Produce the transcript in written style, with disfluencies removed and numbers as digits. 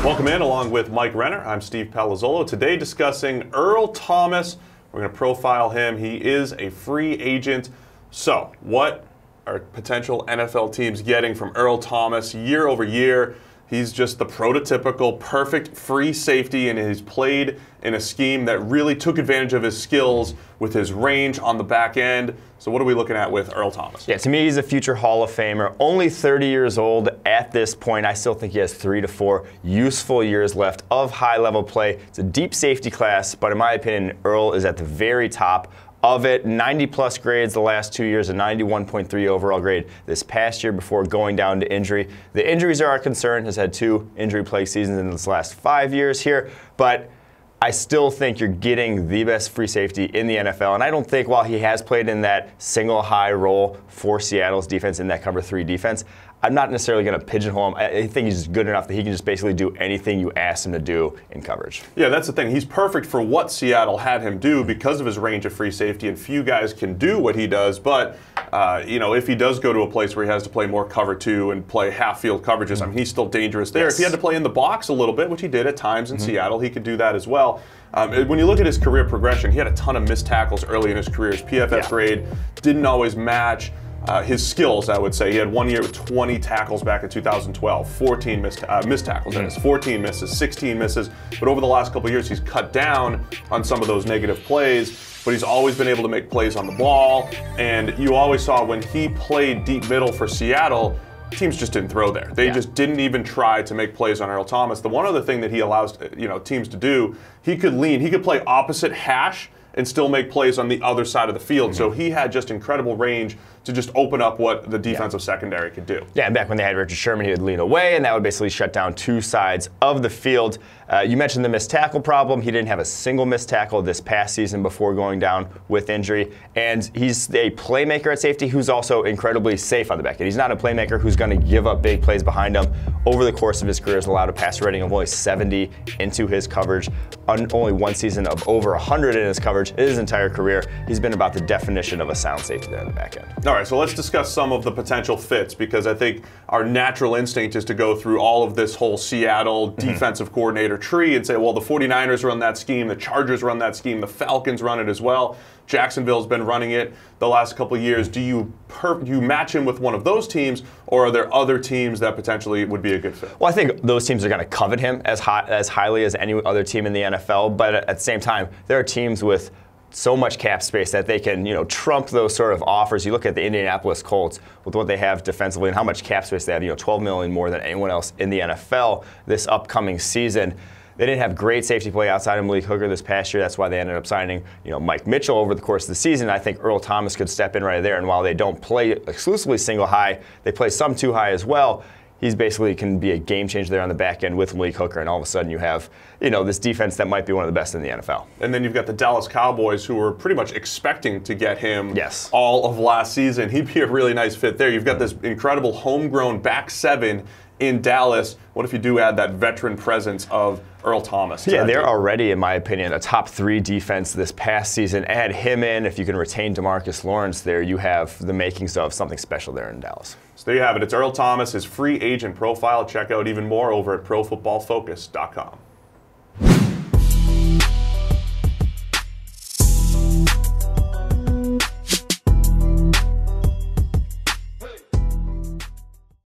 Welcome in, along with Mike Renner. I'm Steve Palazzolo. Today discussing Earl Thomas. We're going to profile him. He is a free agent. So, what are potential NFL teams getting from Earl Thomas year over year? He's just the prototypical perfect free safety, and he's played in a scheme that really took advantage of his skills with his range on the back end. So what are we looking at with Earl Thomas? Yeah, to me, he's a future Hall of Famer. Only 30 years old at this point. I still think he has 3 to 4 useful years left of high-level play. It's a deep safety class, but in my opinion, Earl is at the very top of it. 90-plus grades the last 2 years, a 91.3 overall grade this past year before going down to injury. The injuries are our concern. Has had 2 injury-plagued seasons in this last 5 years here, but I still think you're getting the best free safety in the NFL, and I don't think, while he has played in that single high role for Seattle's defense in that cover 3 defense, I'm not necessarily going to pigeonhole him. I think he's good enough that he can just basically do anything you ask him to do in coverage. Yeah, that's the thing. He's perfect for what Seattle had him do because of his range of free safety, and few guys can do what he does. But if he does go to a place where he has to play more cover 2 and play half-field coverages, I mean, he's still dangerous there. Yes. If he had to play in the box a little bit, which he did at times in Seattle, he could do that as well. When you look at his career progression, he had a ton of missed tackles early in his career. His PFF grade didn't always match his skills, I would say. He had 1 year with 20 tackles back in 2012, 14 missed tackles, that is 14 misses, 16 misses. But over the last couple of years, he's cut down on some of those negative plays, but he's always been able to make plays on the ball. And you always saw when he played deep middle for Seattle, teams just didn't throw there. They just didn't even try to make plays on Earl Thomas. The one other thing that he allows teams to do, he could play opposite hash and still make plays on the other side of the field. So he had just incredible range to just open up what the defensive secondary could do. Yeah, and back when they had Richard Sherman, he would lean away, and that would basically shut down 2 sides of the field. You mentioned the missed tackle problem. He didn't have a single missed tackle this past season before going down with injury. And he's a playmaker at safety who's also incredibly safe on the back end. He's not a playmaker who's going to give up big plays behind him. Over the course of his career, has allowed a passer rating of only 70 into his coverage. Only 1 season of over 100 in his coverage. In his entire career, he's been about the definition of a sound safety there on the back end. All right, so let's discuss some of the potential fits, because I think our natural instinct is to go through all of this whole Seattle defensive coordinator tree and say, well, the 49ers run that scheme, the Chargers run that scheme, the Falcons run it as well. Jacksonville's been running it the last couple of years. Do you match him with one of those teams, or are there other teams that potentially would be a good fit? Well, I think those teams are going to covet him as highly as any other team in the NFL, but at the same time, there are teams with so much cap space that they can, trump those sort of offers. You look at the Indianapolis Colts with what they have defensively and how much cap space they have, $12 million more than anyone else in the NFL this upcoming season. They didn't have great safety play outside of Malik Hooker this past year. That's why they ended up signing, Mike Mitchell over the course of the season. I think Earl Thomas could step in right there. And while they don't play exclusively single high, they play some 2 high as well. He's basically can be a game changer there on the back end with Malik Hooker, and all of a sudden you have, this defense that might be one of the best in the NFL. And then you've got the Dallas Cowboys, who were pretty much expecting to get him all of last season. He'd be a really nice fit there. You've got this incredible homegrown back 7 in Dallas. What if you do add that veteran presence of Earl Thomas? Yeah, they're already, in my opinion, a top 3 defense this past season. Add him in. If you can retain DeMarcus Lawrence there, you have the makings of something special there in Dallas. So there you have it. It's Earl Thomas, his free agent profile. Check out even more over at ProFootballFocus.com.